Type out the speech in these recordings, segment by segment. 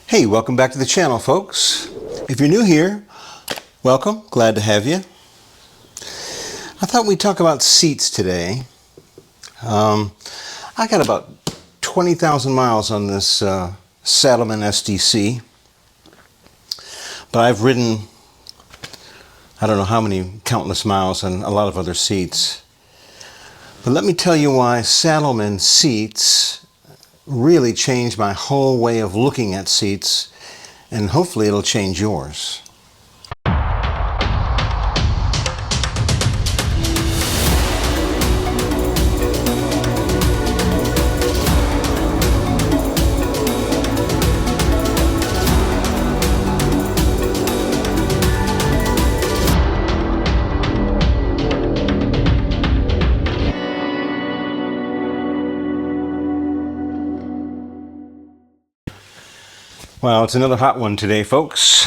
Hey, welcome back to the channel, folks. If you're new here, welcome. Glad to have you. I thought we'd talk about seats today. I got about 20,000 miles on this Saddlemen SDC, but I've ridden I don't know how many countless miles on a lot of other seats. But let me tell you why Saddlemen seats really changed my whole way of looking at seats, and hopefully it'll change yours. Well, it's another hot one today, folks.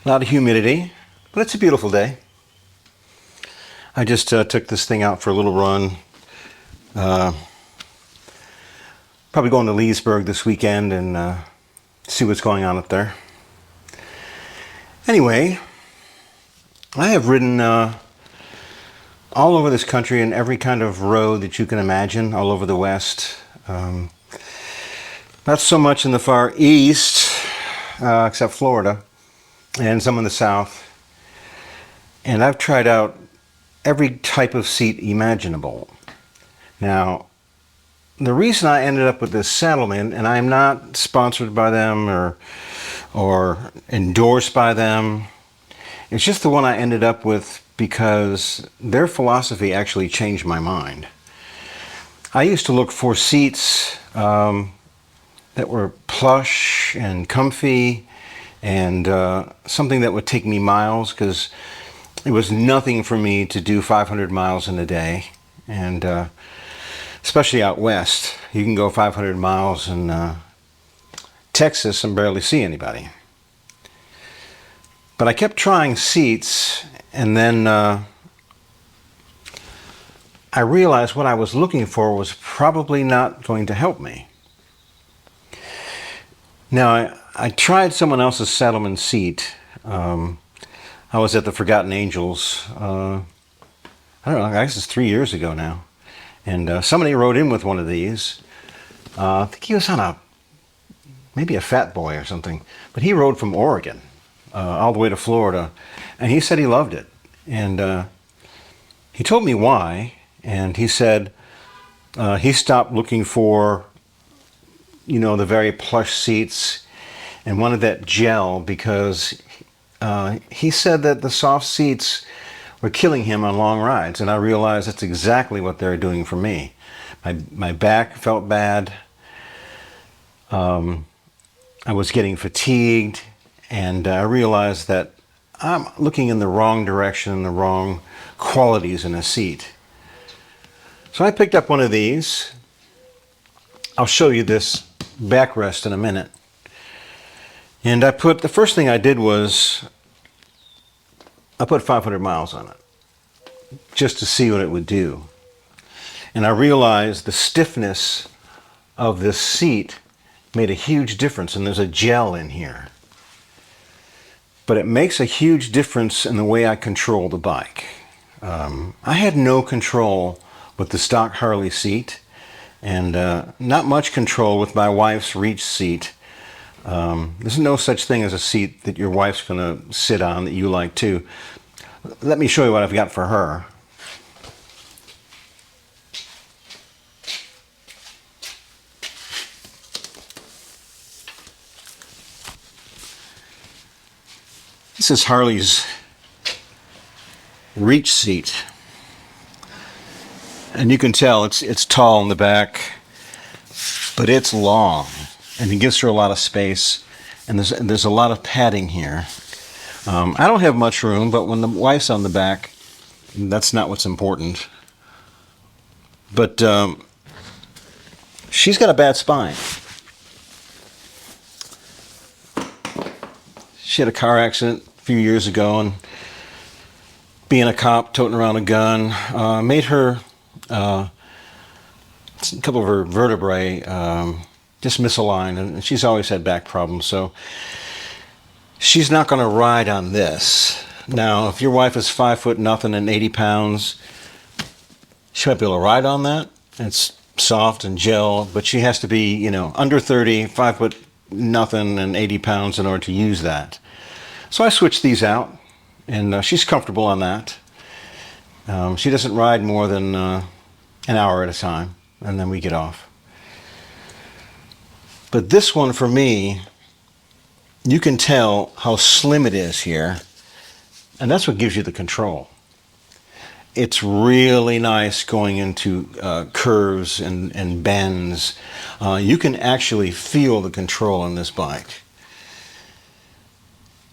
A lot of humidity, but it's a beautiful day. I just took this thing out for a little run. Probably going to Leesburg this weekend and see what's going on up there. Anyway, I have ridden all over this country in every kind of road that you can imagine, all over the West. Not so much in the far east, except Florida, and some in the south. And I've tried out every type of seat imaginable. Now, the reason I ended up with this Saddlemen, and I'm not sponsored by them or endorsed by them, it's just the one I ended up with because their philosophy actually changed my mind. I used to look for seats that were plush and comfy and something that would take me miles, because it was nothing for me to do 500 miles in a day, and especially out west. You can go 500 miles in Texas and barely see anybody. But I kept trying seats, and then I realized what I was looking for was probably not going to help me. Now, I tried someone else's Saddlemen seat. I was at the Forgotten Angels, I don't know, I guess it's 3 years ago now. And somebody rode in with one of these. I think he was on maybe a Fat Boy or something. But he rode from Oregon all the way to Florida. And he said he loved it. And he told me why. And he said he stopped looking for, you know, the very plush seats and wanted that gel because he said that the soft seats were killing him on long rides, and I realized that's exactly what they're doing for me. My back felt bad. I was getting fatigued, and I realized that I'm looking in the wrong direction, the wrong qualities in a seat. So I picked up one of these. I'll show you this backrest in a minute. And the first thing I did was I put 500 miles on it just to see what it would do. And I realized the stiffness of this seat made a huge difference, and there's a gel in here. But it makes a huge difference in the way I control the bike. I had no control with the stock Harley seat, and not much control with my wife's Reach seat. There's no such thing as a seat that your wife's going to sit on that you like too. Let me show you what I've got for her. This is Harley's Reach seat. And you can tell it's tall in the back, but it's long, and it gives her a lot of space, and there's a lot of padding here. I don't have much room, but when the wife's on the back, that's not what's important. But she's got a bad spine. She had a car accident a few years ago, and being a cop, toting around a gun, made her a couple of her vertebrae just misaligned, and she's always had back problems, so she's not going to ride on this. Now, if your wife is 5 foot nothing and 80 pounds, she might be able to ride on that. It's soft and gel, but she has to be, you know, under 30, 5 foot nothing and 80 pounds in order to use that. So I switched these out, and she's comfortable on that. She doesn't ride more than an hour at a time, and then we get off. But this one, for me, you can tell how slim it is here, and that's what gives you the control. It's really nice going into curves and bends. You can actually feel the control in this bike.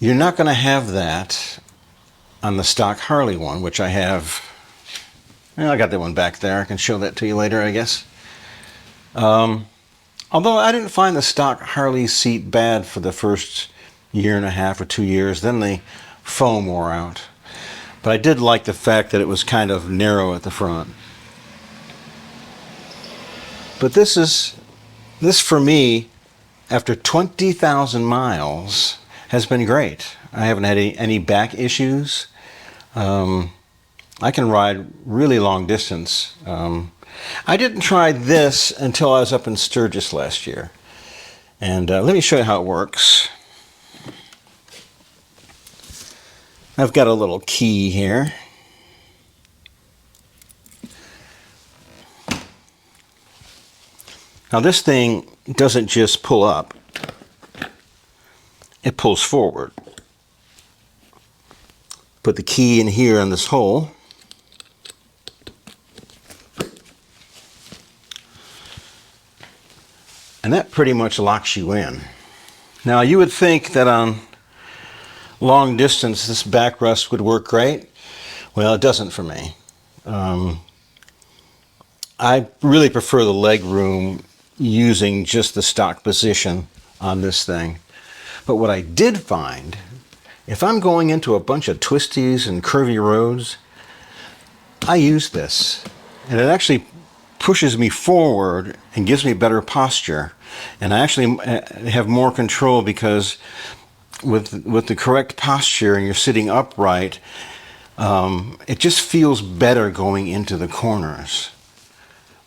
You're not going to have that on the stock Harley one, which I have. Well, I got that one back there. I can show that to you later, I guess. Although I didn't find the stock Harley seat bad for the first year and a half or 2 years. Then the foam wore out. But I did like the fact that it was kind of narrow at the front. But this for me, after 20,000 miles, has been great. I haven't had any back issues. I can ride really long distance. I didn't try this until I was up in Sturgis last year. And let me show you how it works. I've got a little key here. Now this thing doesn't just pull up, it pulls forward. Put the key in here in this hole. And that pretty much locks you in. Now you would think that on long distance this backrest would work great. Well, it doesn't for me. I really prefer the leg room using just the stock position on this thing. But what I did find, if I'm going into a bunch of twisties and curvy roads, I use this. And it actually pushes me forward and gives me better posture. And I actually have more control because with the correct posture and you're sitting upright, it just feels better going into the corners.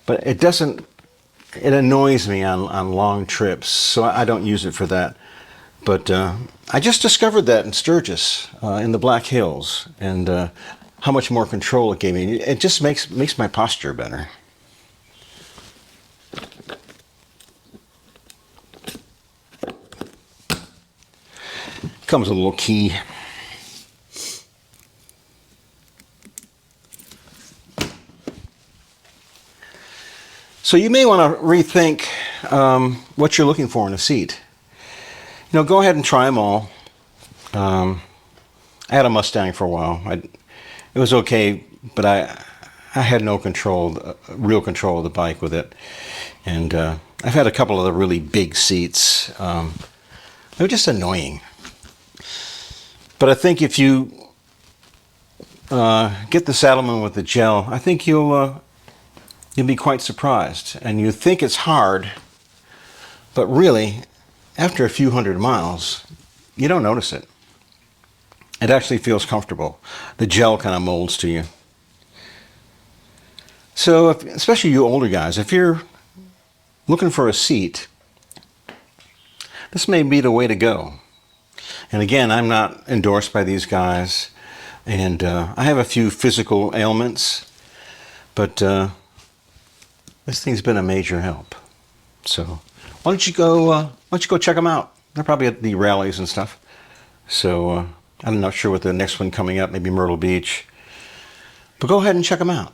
But it doesn't, it annoys me on long trips, so I don't use it for that. But I just discovered that in Sturgis, in the Black Hills, and how much more control it gave me. It just makes my posture better. Comes with a little key. So you may want to rethink what you're looking for in a seat. You know, go ahead and try them all. I had a Mustang for a while. It was okay, but I had no control, real control of the bike with it. And I've had a couple of the really big seats. They were just annoying. But I think if you get the Saddlemen with the gel, I think you'll be quite surprised. And you think it's hard, but really, after a few hundred miles, you don't notice it. It actually feels comfortable. The gel kind of molds to you. So, especially you older guys, if you're looking for a seat, this may be the way to go. And again, I'm not endorsed by these guys, and I have a few physical ailments, but this thing's been a major help. So why don't you go check them out? They're probably at the rallies and stuff. So I'm not sure what the next one coming up, maybe Myrtle Beach, but go ahead and check them out.